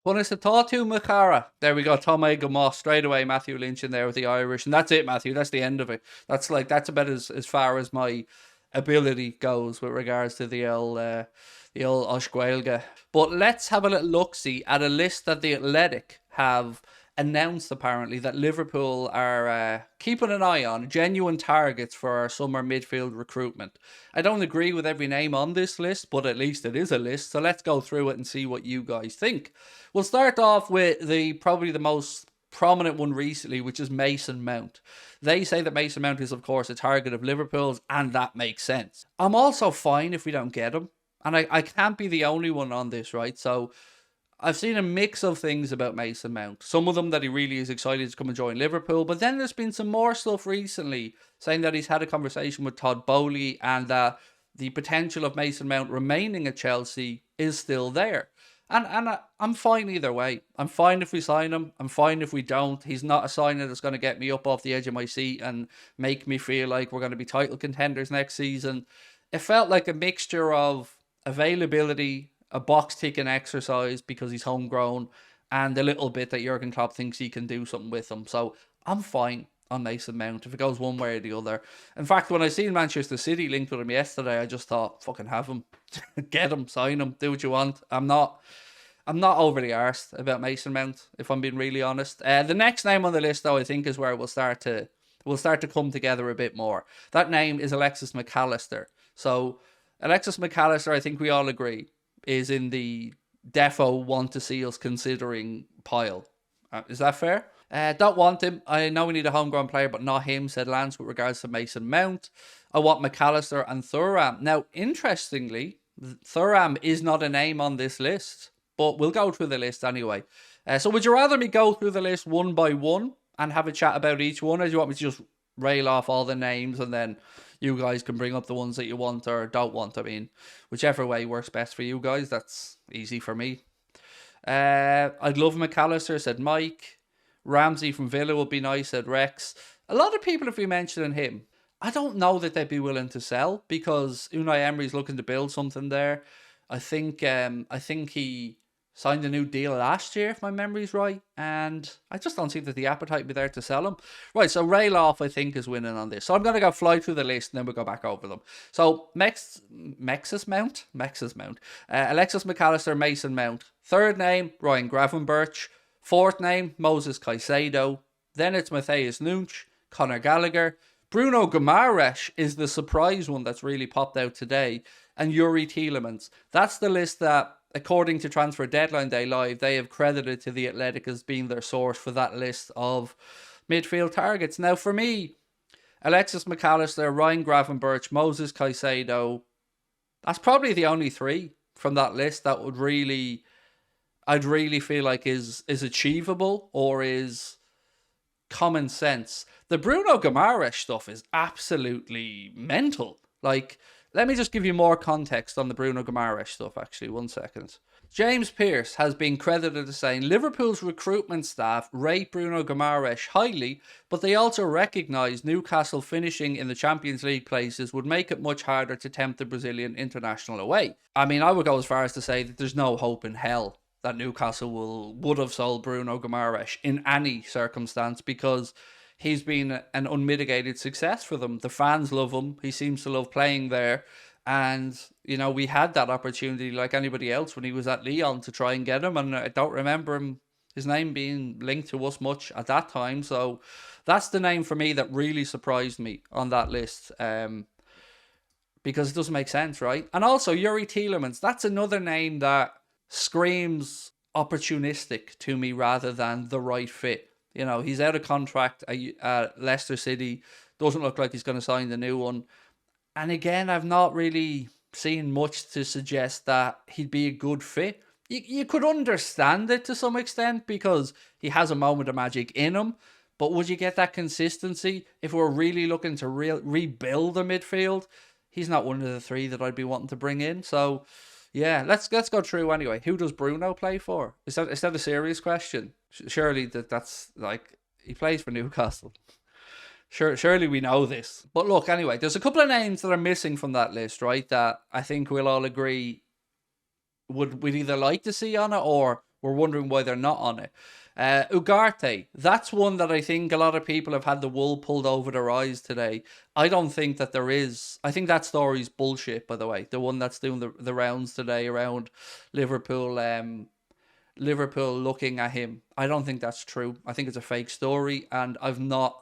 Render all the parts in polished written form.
Punisatatu Makara. There we go. Tome Gamos straight away. Matthew Lynch in there with the Irish, and that's it, Matthew. That's the end of it. That's about as far as my ability goes with regards to the old Oshguelga. But let's have a little look-see at a list that the Athletic have announced, apparently, that Liverpool are keeping an eye on, genuine targets for our summer midfield recruitment. I don't agree with every name on this list, but at least it is a list, so let's go through it and see what you guys think. We'll start off with probably the most prominent one recently, which is Mason Mount. They say that Mason Mount is, of course, a target of Liverpool's, and that makes sense. I'm also fine if we don't get him, and I can't be the only one on this, right? So I've seen a mix of things about Mason Mount. Some of them that he really is excited to come and join Liverpool, but then there's been some more stuff recently saying that he's had a conversation with Todd Bowley and that the potential of Mason Mount remaining at Chelsea is still there. And I'm fine either way. I'm fine if we sign him. I'm fine if we don't. He's not a signing that's going to get me up off the edge of my seat and make me feel like we're going to be title contenders next season. It felt like a mixture of availability, a box-ticking exercise because he's homegrown, and a little bit that Jurgen Klopp thinks he can do something with him. So I'm fine on Mason Mount if it goes one way or the other. In fact, when I seen Manchester City linked with him yesterday, I just thought, fucking have him. Get him, sign him, do what you want. I'm not overly arsed about Mason Mount, if I'm being really honest. The next name on the list, though, I think is where we'll start to come together a bit more. That name is Alexis Mac Allister. So Alexis Mac Allister, I think we all agree, is in the defo want to see us considering pile. Is that fair? Don't want him. I know we need a homegrown player, but not him, said Lance with regards to Mason Mount. I want Mac Allister and Thuram. Now, interestingly, Thuram is not a name on this list, but we'll go through the list anyway. So would you rather me go through the list one by one and have a chat about each one, or do you want me to just rail off all the names and then you guys can bring up the ones that you want or don't want? I mean, whichever way works best for you guys. That's easy for me. I'd love Mac Allister, said Mike. Ramsey from Villa would be nice, said Rex. A lot of people have been mentioning him. I don't know that they'd be willing to sell because Unai Emery's looking to build something there. I think he signed a new deal last year, if my memory's right, and I just don't see that the appetite would be there to sell him. Right, so Rail Off, I think, is winning on this. So I'm going to go fly through the list and then we'll go back over them. So Alexis Mac Allister, Mason Mount. Third name, Ryan Gravenberch. Fourth name, Moses Caicedo. Then it's Matthias Nunes, Conor Gallagher. Bruno Guimaraes is the surprise one that's really popped out today. And Yuri Tielemans. That's the list that, according to Transfer Deadline Day Live, they have credited to the Athletic as being their source for that list of midfield targets. Now, for me, Alexis Mac Allister, Ryan Gravenberch, Moses Caicedo, that's probably the only three from that list that would I'd really feel like is achievable or is common sense. The Bruno Guimaraes stuff is absolutely mental. Like, let me just give you more context on the Bruno Guimaraes stuff, actually. 1 second. James Pearce has been credited as saying Liverpool's recruitment staff rate Bruno Guimaraes highly, but they also recognise Newcastle finishing in the Champions League places would make it much harder to tempt the Brazilian international away. I mean, I would go as far as to say that there's no hope in hell that Newcastle would have sold Bruno Guimaraes in any circumstance because he's been an unmitigated success for them. The fans love him. He seems to love playing there. And, you know, we had that opportunity like anybody else when he was at Lyon to try and get him. And I don't remember his name being linked to us much at that time. So that's the name for me that really surprised me on that list. Because it doesn't make sense, right? And also Yuri Tielemans, that's another name that screams opportunistic to me rather than the right fit. You know, he's out of contract at Leicester City. Doesn't look like he's going to sign the new one. And again, I've not really seen much to suggest that he'd be a good fit. You could understand it to some extent because he has a moment of magic in him. But would you get that consistency if we're really looking to rebuild the midfield? He's not one of the three that I'd be wanting to bring in. So yeah, let's go through anyway. Who does Bruno play for? Is that a serious question? Surely that's like, he plays for Newcastle. Surely we know this. But look, anyway, there's a couple of names that are missing from that list, right? That I think we'll all agree we'd either like to see on it or we're wondering why they're not on it. Ugarte, that's one that I think a lot of people have had the wool pulled over their eyes today. I don't think that there is. I think that story's bullshit, by the way. The one that's doing the rounds today around Liverpool, Liverpool looking at him. I don't think that's true. I think it's a fake story, and I've not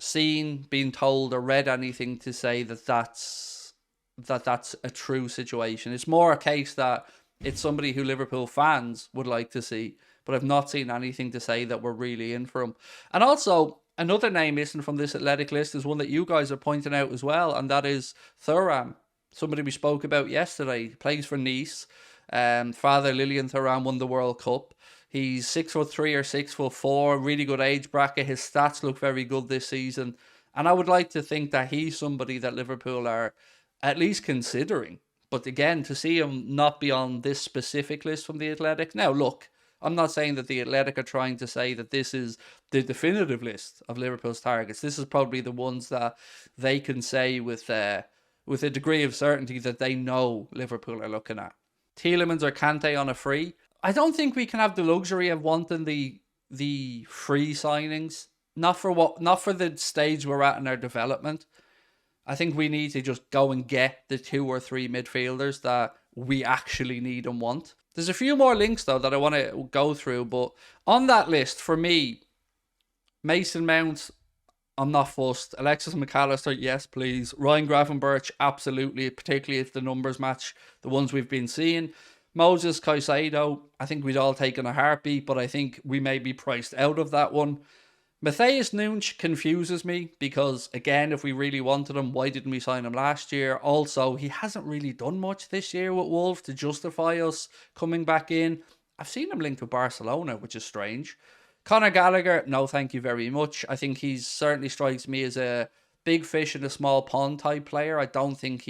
seen, been told, or read anything to say that that's a true situation. It's more a case that it's somebody who Liverpool fans would like to see, but I've not seen anything to say that we're really in for him. And also, another name missing from this Athletic list is one that you guys are pointing out as well, and that is Thuram, somebody we spoke about yesterday. He plays for Nice. Father Lilian Thuram won the World Cup. He's 6'3" or 6'4", really good age bracket. His stats look very good this season. And I would like to think that he's somebody that Liverpool are at least considering. But again, to see him not be on this specific list from the Athletic. Now, look, I'm not saying that the Athletic are trying to say that this is the definitive list of Liverpool's targets. This is probably the ones that they can say with a degree of certainty that they know Liverpool are looking at. Tielemans or Kante on a free. I don't think we can have the luxury of wanting the free signings. Not for the stage we're at in our development. I think we need to just go and get the 2 or 3 midfielders that we actually need and want. There's a few more links though that I want to go through, but on that list for me, Mason Mount, I'm not fussed. Alexis Mac Allister, yes please. Ryan Gravenberch, absolutely, particularly if the numbers match the ones we've been seeing. Moses Caicedo, I think we'd all take in a heartbeat, but I think we may be priced out of that one. Matthias Nunes confuses me because, again, if we really wanted him, why didn't we sign him last year? Also, he hasn't really done much this year with Wolves to justify us coming back in. I've seen him linked with Barcelona, which is strange. Conor Gallagher, no thank you very much. I think he certainly strikes me as a big fish in a small pond type player. I don't think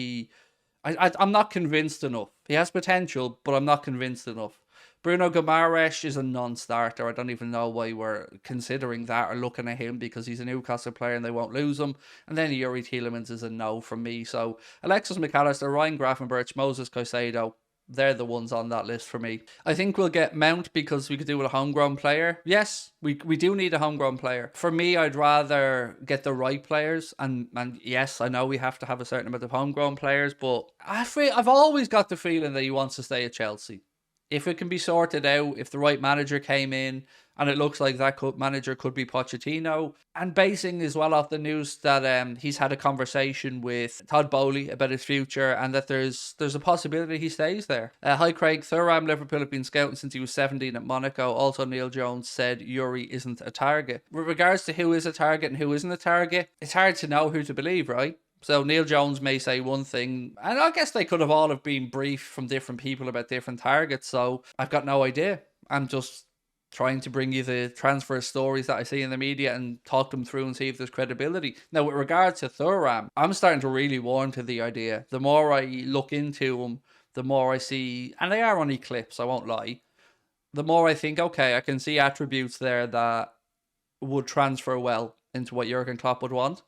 I'm not convinced enough. He has potential, but I'm not convinced enough. Bruno Guimaraes is a non-starter. I don't even know why we're considering that or looking at him because he's a Newcastle player and they won't lose him. And then Youri Tielemans is a no from me. So Alexis Mac Allister, Ryan Gravenberch, Moses Caicedo, they're the ones on that list for me. I think we'll get Mount because we could do with a homegrown player. Yes, we do need a homegrown player. For me, I'd rather get the right players. And yes, I know we have to have a certain amount of homegrown players, but I've always got the feeling that he wants to stay at Chelsea. If it can be sorted out, if the right manager came in, and it looks like that manager could be Pochettino, and basing as well off the news that he's had a conversation with Todd Bowley about his future, and that there's a possibility he stays there. Hi Craig, Thuram, Liverpool have been scouting since he was 17 at Monaco. Also, Neil Jones said Youri isn't a target. With regards to who is a target and who isn't a target, it's hard to know who to believe, right? So Neil Jones may say one thing, and I guess they could have all have been briefed from different people about different targets, so I've got no idea. I'm just trying to bring you the transfer stories that I see in the media and talk them through and see if there's credibility. Now, with regards to Thuram, I'm starting to really warm to the idea. The more I look into him, the more I see, and they are only clips, I won't lie, the more I think, okay, I can see attributes there that would transfer well into what Jurgen Klopp would want.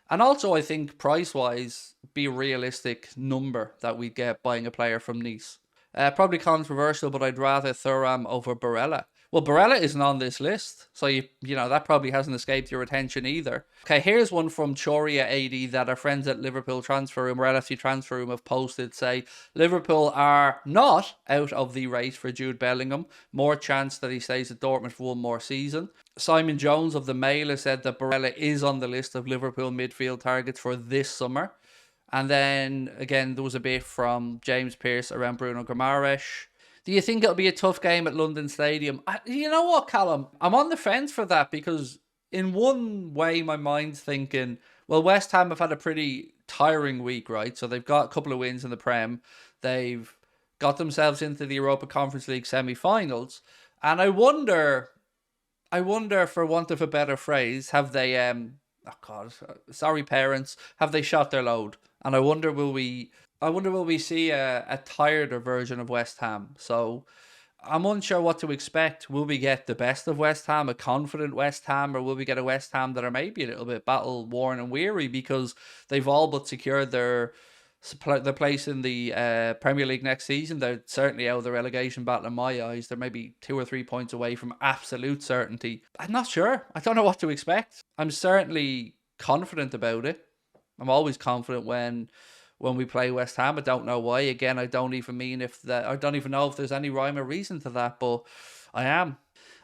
And also, I think price-wise, be a realistic number that we'd get buying a player from Nice. Probably controversial, but I'd rather Thuram over Barella. Well, Barella isn't on this list, so you know that probably hasn't escaped your attention either. Okay, here's one from Choria80 that our friends at Liverpool Transfer Room or LFC Transfer Room have posted. Say Liverpool are not out of the race for Jude Bellingham. More chance that he stays at Dortmund for one more season. Simon Jones of the Mail has said that Barella is on the list of Liverpool midfield targets for this summer. And then again, there was a bit from James Pearce around Bruno Guimaraes. Do you think it'll be a tough game at London Stadium? You know what, Callum? I'm on the fence for that because in one way my mind's thinking, well, West Ham have had a pretty tiring week, right? So they've got a couple of wins in the Prem. They've got themselves into the Europa Conference League semi-finals. And I wonder, for want of a better phrase, have they, sorry parents, have they shot their load? And I wonder will we see a tireder version of West Ham? So I'm unsure what to expect. Will we get the best of West Ham, a confident West Ham, or will we get a West Ham that are maybe a little bit battle-worn and weary because they've all but secured their the place in the Premier League next season. They're certainly out of the relegation battle in my eyes. They're maybe 2 or 3 points away from absolute certainty. I'm not sure. I don't know what to expect. I'm certainly confident about it. I'm always confident when we play West Ham. I don't know why. Again, I don't even know if there's any rhyme or reason to that, but I am.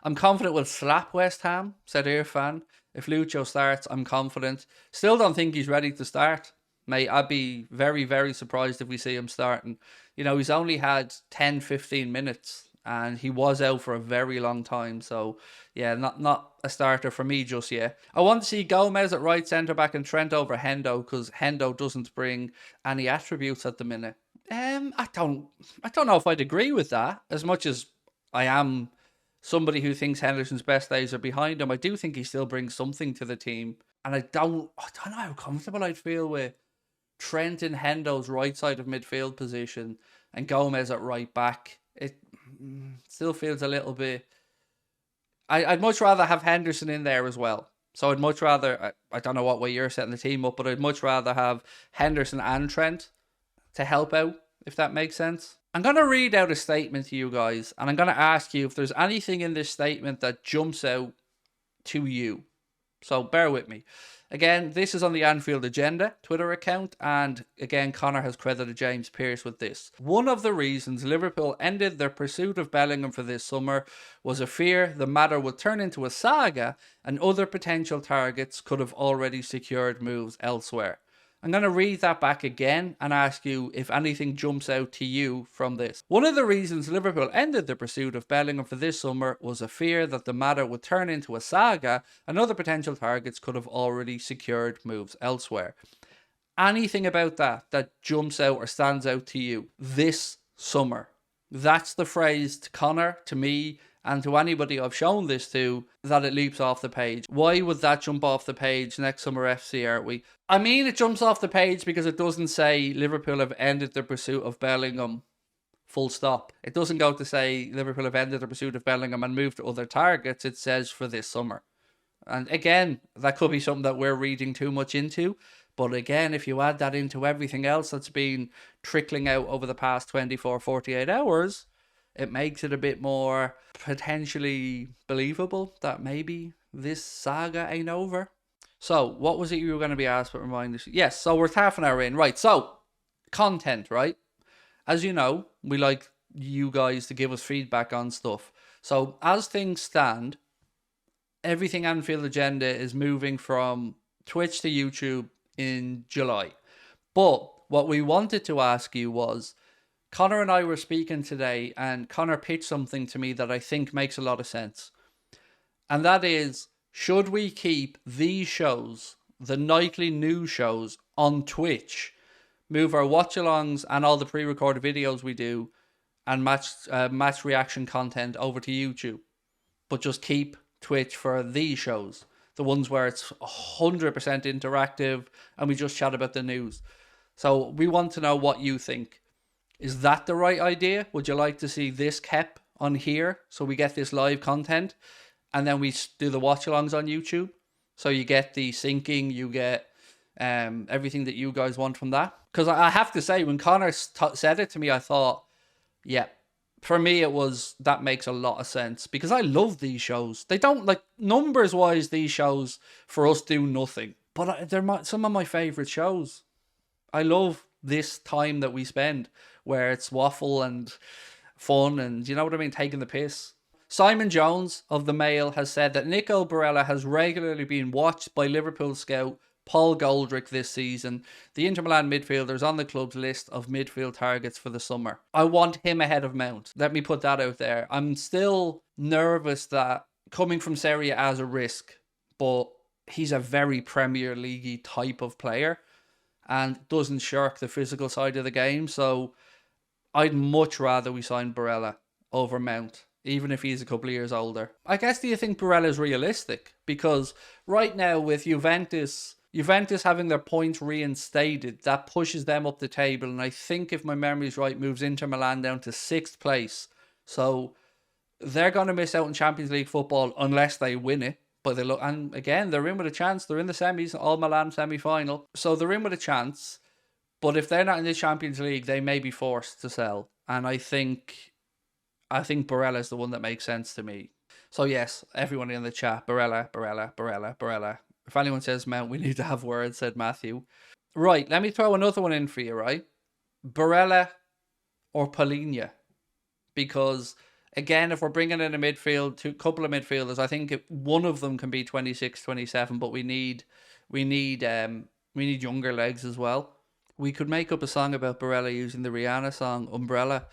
I'm confident we'll slap West Ham, said Irfan. If Lucho starts, I'm confident. Still don't think he's ready to start. Mate, I'd be very, very surprised if we see him starting. You know, he's only had 10, 15 minutes and he was out for a very long time. So, yeah, not a starter for me just yet. I want to see Gomez at right centre-back and Trent over Hendo because Hendo doesn't bring any attributes at the minute. I don't know if I'd agree with that. As much as I am somebody who thinks Henderson's best days are behind him, I do think he still brings something to the team. And I don't know how comfortable I'd feel with Trent in Hendo's right side of midfield position and Gomez at right back. It still feels a little bit... I'd much rather have Henderson in there as well. So I'd much rather... I don't know what way you're setting the team up, but I'd much rather have Henderson and Trent to help out, if that makes sense. I'm going to read out a statement to you guys, and I'm going to ask you if there's anything in this statement that jumps out to you. So bear with me. Again, this is on the Anfield Agenda Twitter account, and again, Connor has credited James Pearce with this. One of the reasons Liverpool ended their pursuit of Bellingham for this summer was a fear the matter would turn into a saga and other potential targets could have already secured moves elsewhere. I'm going to read that back again and ask you if anything jumps out to you from this. One of the reasons Liverpool ended the pursuit of Bellingham for this summer was a fear that the matter would turn into a saga and other potential targets could have already secured moves elsewhere. Anything about that jumps out or stands out to you this summer? That's the phrase to Connor, to me, and to anybody I've shown this to, that it leaps off the page. Why would that jump off the page next summer FC, aren't we? I mean, it jumps off the page because it doesn't say Liverpool have ended their pursuit of Bellingham, full stop. It doesn't go to say Liverpool have ended their pursuit of Bellingham and moved to other targets. It says for this summer. And again, that could be something that we're reading too much into. But again, if you add that into everything else that's been trickling out over the past 24, 48 hours... it makes it a bit more potentially believable that maybe this saga ain't over. So, what was it you were going to be asked, but remind us? Yes, so we're half an hour in. Right, so, content, right? As you know, we like you guys to give us feedback on stuff. So, as things stand, everything Anfield Agenda is moving from Twitch to YouTube in July. But what we wanted to ask you was, Connor and I were speaking today, and Connor pitched something to me that I think makes a lot of sense. And that is, should we keep these shows, the nightly news shows, on Twitch, move our watch-alongs and all the pre-recorded videos we do, and match reaction content over to YouTube, but just keep Twitch for these shows, the ones where it's 100% interactive, and we just chat about the news. So we want to know what you think. Is that the right idea? Would you like to see this kept on here so we get this live content and then we do the watch-alongs on YouTube? So you get the syncing, you get everything that you guys want from that. Because I have to say, when Connor said it to me, I thought, yeah, for me that makes a lot of sense. Because I love these shows. They don't, like, numbers-wise, these shows for us do nothing. But they're some of my favourite shows. I love this time that we spend where it's waffle and fun and, you know what I mean, taking the piss. Simon Jones of the Mail has said that Nicolo Barella has regularly been watched by Liverpool scout Paul Goldrick this season. The Inter Milan midfielder is on the club's list of midfield targets for the summer. I want him ahead of Mount. Let me put that out there. I'm still nervous that coming from Serie A is a risk, but he's a very Premier League type of player and doesn't shirk the physical side of the game. So I'd much rather we sign Barella over Mount, even if he's a couple of years older. I guess, do you think Barella's realistic? Because right now with Juventus having their points reinstated, that pushes them up the table. And I think, if my memory's right, moves Inter Milan down to 6th place. So they're going to miss out on Champions League football unless they win it. But they look, and again, they're in with a chance. They're in the semis, all Milan semi-final. So they're in with a chance. But if they're not in the Champions League, they may be forced to sell. And I think Barella is the one that makes sense to me. So yes, everyone in the chat, Barella, Barella, Barella, Barella. If anyone says Mount, we need to have words, said Matthew. Right, let me throw another one in for you, right? Barella or Palhinha? Because again, if we're bringing in a midfield, couple of midfielders, I think one of them can be 26, 27, but we need younger legs as well. We could make up a song about Barella using the Rihanna song Umbrella.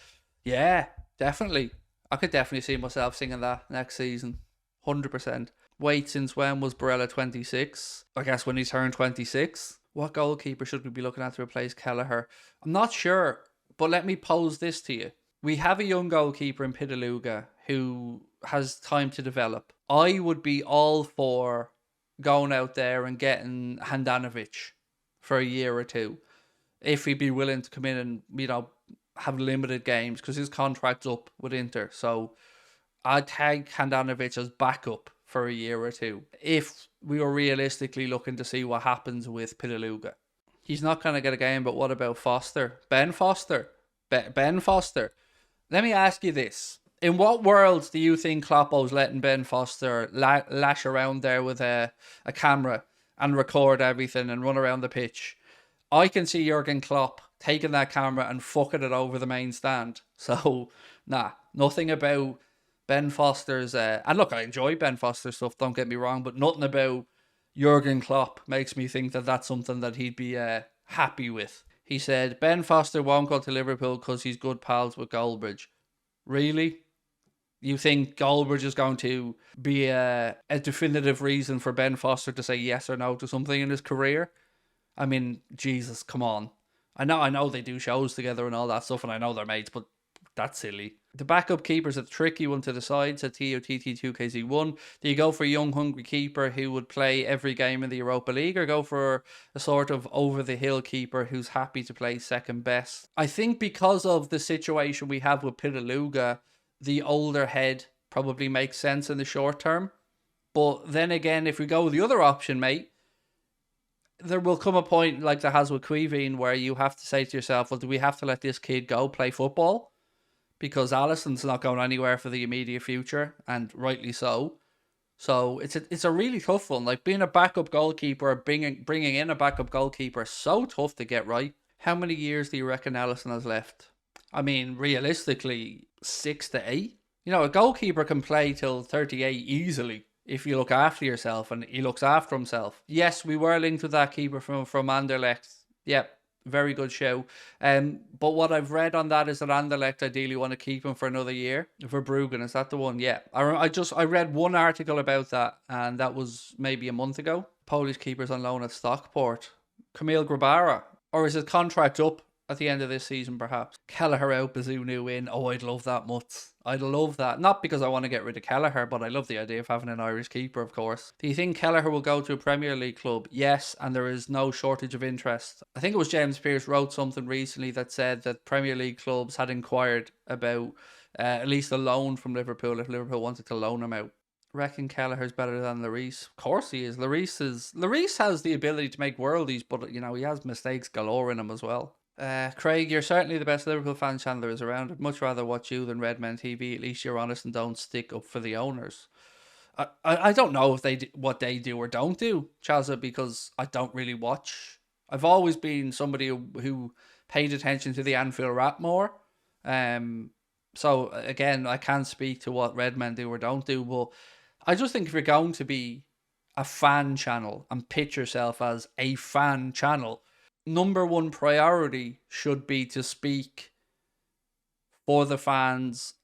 Yeah, definitely. I could definitely see myself singing that next season. 100%. Wait, since when was Barella 26? I guess when he turned 26. What goalkeeper should we be looking at to replace Kelleher? I'm not sure, but let me pose this to you. We have a young goalkeeper in Pitaluga who has time to develop. I would be all for going out there and getting Handanovic for a year or two, if he'd be willing to come in and, have limited games, because his contract's up with Inter. So I'd tag Handanovic as backup for a year or two, if we were realistically looking to see what happens with Pitaluga. He's not going to get a game, but what about Foster? Ben Foster? Ben Foster? Let me ask you this. In what world do you think Kloppo's letting Ben Foster lash around there with a camera and record everything and run around the pitch? I can see Jurgen Klopp taking that camera and fucking it over the main stand. So, nothing about Ben Foster's... and look, I enjoy Ben Foster's stuff, don't get me wrong, but nothing about Jurgen Klopp makes me think that that's something that he'd be happy with. He said, Ben Foster won't go to Liverpool because he's good pals with Goldbridge. Really? You think Goldbridge is going to be a definitive reason for Ben Foster to say yes or no to something in his career? I mean, Jesus, come on. I know they do shows together and all that stuff, and I know they're mates, but that's silly. The backup keeper's a tricky one to decide, said TOTT2KZ1. Do you go for a young, hungry keeper who would play every game in the Europa League, or go for a sort of over-the-hill keeper who's happy to play second best? I think because of the situation we have with Pitaluga, the older head probably makes sense in the short term. But then again, if we go with the other option, mate, there will come a point like there has with Caoimhin where you have to say to yourself, well, do we have to let this kid go play football? Because Alisson's not going anywhere for the immediate future, and rightly so. So it's a really tough one. Like, being a backup goalkeeper, bringing in a backup goalkeeper, so tough to get right. How many years do you reckon Alisson has left? I mean, realistically, 6 to 8. A goalkeeper can play till 38 easily, if you look after yourself, and he looks after himself. Yes, we were linked with that keeper from Anderlecht. Yep, very good show. But what I've read on that is that Anderlecht ideally want to keep him for another year. Verbruggen, is that the one? Yeah. I read one article about that, and that was maybe a month ago. Polish keepers on loan at Stockport. Kamil Grabara. Or is his contract up at the end of this season, perhaps? Kelleher out, Bazunu in. Oh, I'd love that much. I'd love that. Not because I want to get rid of Kelleher, but I love the idea of having an Irish keeper, of course. Do you think Kelleher will go to a Premier League club? Yes, and there is no shortage of interest. I think it was James Pearce wrote something recently that said that Premier League clubs had inquired about at least a loan from Liverpool if Liverpool wanted to loan him out. Reckon Kelleher's better than Lloris? Of course he is. Lloris has the ability to make worldies, but he has mistakes galore in him as well. Craig, you're certainly the best Liverpool fan channel there is around. I'd much rather watch you than Redmen TV. At least you're honest and don't stick up for the owners. I don't know if what they do or don't do, Chazza, because I don't really watch. I've always been somebody who paid attention to the Anfield rap more. So again, I can't speak to what Redmen do or don't do, but I just think if you're going to be a fan channel and pitch yourself as a fan channel, number one priority should be to speak for the fans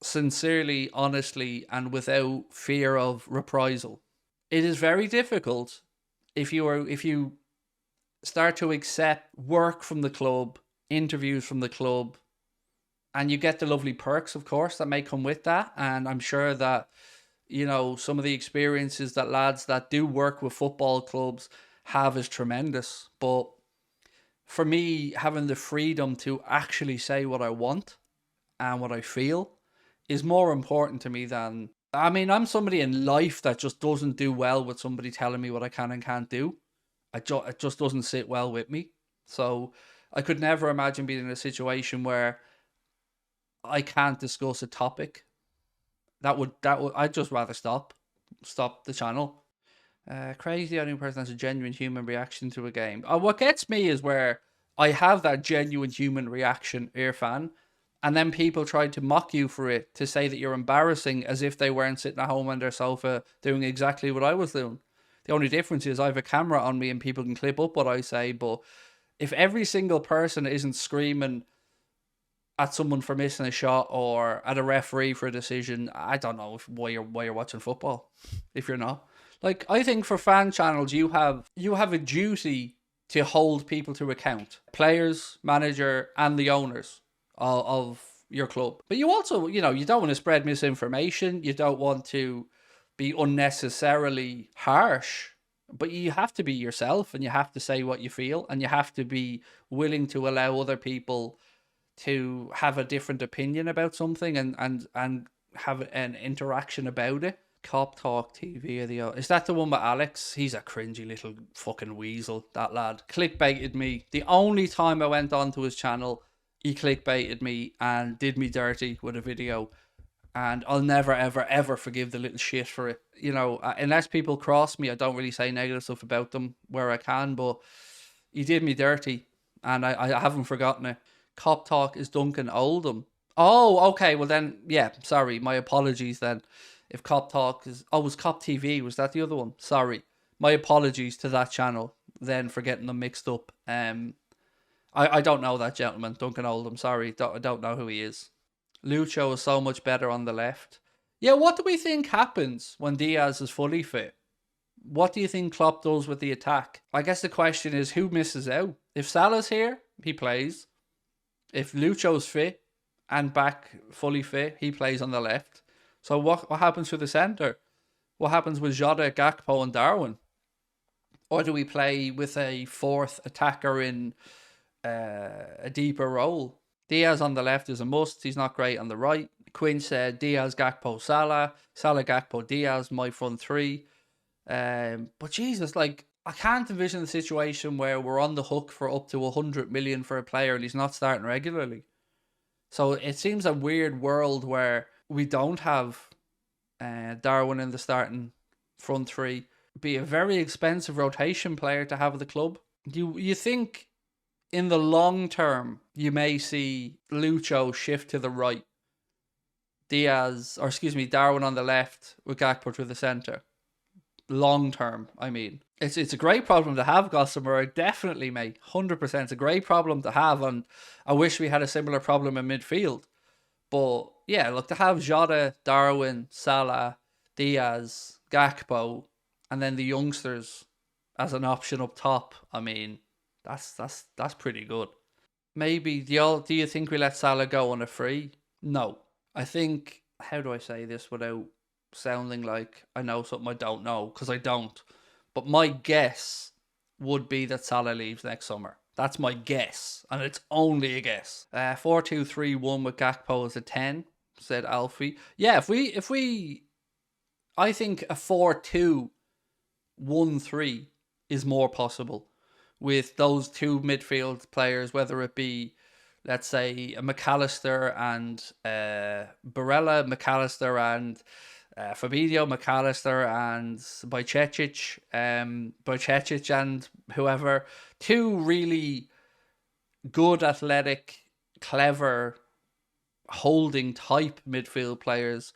sincerely, honestly, and without fear of reprisal. It is very difficult if you start to accept work from the club, interviews from the club, and you get the lovely perks, of course, that may come with that. And I'm sure that, some of the experiences that lads that do work with football clubs have is tremendous. But for me, having the freedom to actually say what I want and what I feel is more important to me than... I mean, I'm somebody in life that just doesn't do well with somebody telling me what I can and can't do. It just doesn't sit well with me. So I could never imagine being in a situation where I can't discuss a topic. That would I'd just rather stop the channel. Crazy, the only person has a genuine human reaction to a game. What gets me is where I have that genuine human reaction, Irfan, and then people try to mock you for it, to say that you're embarrassing, as if they weren't sitting at home on their sofa doing exactly what I was doing. The only difference is I have a camera on me and people can clip up what I say, but if every single person isn't screaming at someone for missing a shot or at a referee for a decision, I don't know why you're watching football if you're not. Like, I think for fan channels, you have a duty to hold people to account, players, manager, and the owners of your club. But you also, you don't want to spread misinformation. You don't want to be unnecessarily harsh. But you have to be yourself, and you have to say what you feel, and you have to be willing to allow other people to have a different opinion about something and have an interaction about it. Cop Talk TV video. Is that the one with Alex? He's a cringy little fucking weasel, that lad. Clickbaited me. The only time I went onto his channel, he clickbaited me and did me dirty with a video. And I'll never, ever, ever forgive the little shit for it. Unless people cross me, I don't really say negative stuff about them where I can, but he did me dirty and I haven't forgotten it. Cop Talk is Duncan Oldham. Oh, okay. Well then, yeah, sorry. My apologies then. If Cop Talk is... Oh, was Cop TV? Was that the other one? Sorry. My apologies to that channel then for getting them mixed up. I don't know that gentleman, Duncan Oldham. Sorry. I don't know who he is. Lucho is so much better on the left. Yeah, what do we think happens when Diaz is fully fit? What do you think Klopp does with the attack? I guess the question is, who misses out? If Salah's here, he plays. If Lucho's fit and back fully fit, he plays on the left. So what happens to the centre? What happens with Jota, Gakpo and Darwin? Or do we play with a fourth attacker in a deeper role? Diaz on the left is a must. He's not great on the right. Quinn said Diaz, Gakpo, Salah. Salah, Gakpo, Diaz, my front three. But Jesus, like, I can't envision the situation where we're on the hook for up to 100 million for a player and he's not starting regularly. So it seems a weird world where we don't have Darwin in the starting front three. Be a very expensive rotation player to have at the club. You think in the long term you may see Lucho shift to the right, Darwin on the left with Gakpo to the centre. Long term, I mean. It's a great problem to have, Gossamer. Definitely, mate. 100%. It's a great problem to have, and I wish we had a similar problem in midfield. But yeah, look, to have Jota, Darwin, Salah, Diaz, Gakpo, and then the youngsters as an option up top, I mean, that's pretty good. Maybe, do you think we let Salah go on a free? No. I think, how do I say this without sounding like I know something I don't know, because I don't. But my guess would be that Salah leaves next summer. That's my guess, and it's only a guess. 4-2-3-1 with Gakpo as a 10, said Alfie. Yeah, if we I think a 4-2-1-3 is more possible with those two midfield players, whether it be, let's say, a Mac Allister and Barella, Mac Allister and Fabinho, Mac Allister and Bajcetic and whoever. Two really good, athletic, clever, holding type midfield players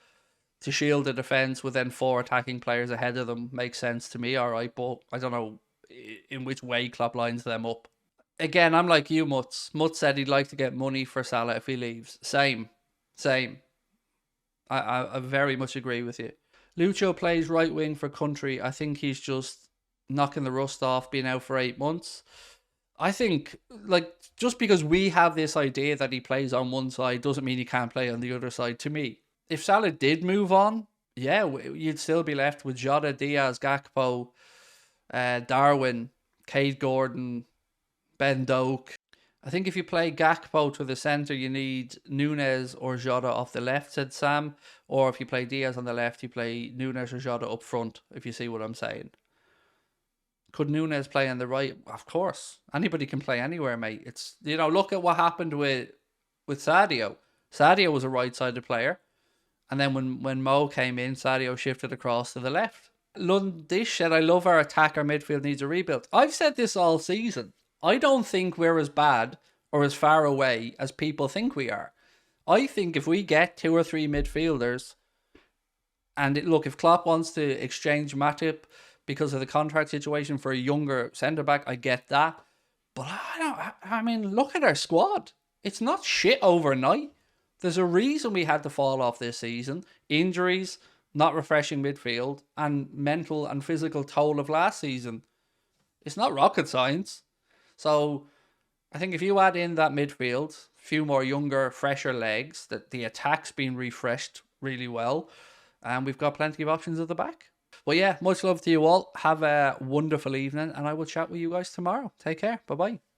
to shield the defence with then four attacking players ahead of them makes sense to me, alright, but I don't know in which way Klopp lines them up. Again, I'm like you, Mutz. Mutz said he'd like to get money for Salah if he leaves. Same. I very much agree with you. Lucho plays right wing for country. I think he's just knocking the rust off being out for 8 months. I think, like, just because we have this idea that he plays on one side doesn't mean he can't play on the other side to me. If Salah did move on, yeah, you'd still be left with Jota, Diaz, Gakpo, Darwin, Cade Gordon, Ben Doak. I think if you play Gakpo to the centre, you need Nunes or Jota off the left, said Sam. Or if you play Diaz on the left, you play Nunes or Jota up front, if you see what I'm saying. Could Nunes play on the right? Of course. Anybody can play anywhere, mate. It's, look at what happened with Sadio. Sadio was a right-sided player. And then when Mo came in, Sadio shifted across to the left. Lundish said, I love our attack. Our midfield needs a rebuild. I've said this all season. I don't think we're as bad or as far away as people think we are. I think if we get 2 or 3 midfielders, and look, if Klopp wants to exchange Matip because of the contract situation for a younger centre-back, I get that. But I mean, look at our squad. It's not shit overnight. There's a reason we had to fall off this season. Injuries, not refreshing midfield, and mental and physical toll of last season. It's not rocket science. So I think if you add in that midfield, a few more younger, fresher legs, that the attack's been refreshed really well, and we've got plenty of options at the back. Well, yeah, much love to you all. Have a wonderful evening, and I will chat with you guys tomorrow. Take care. Bye-bye.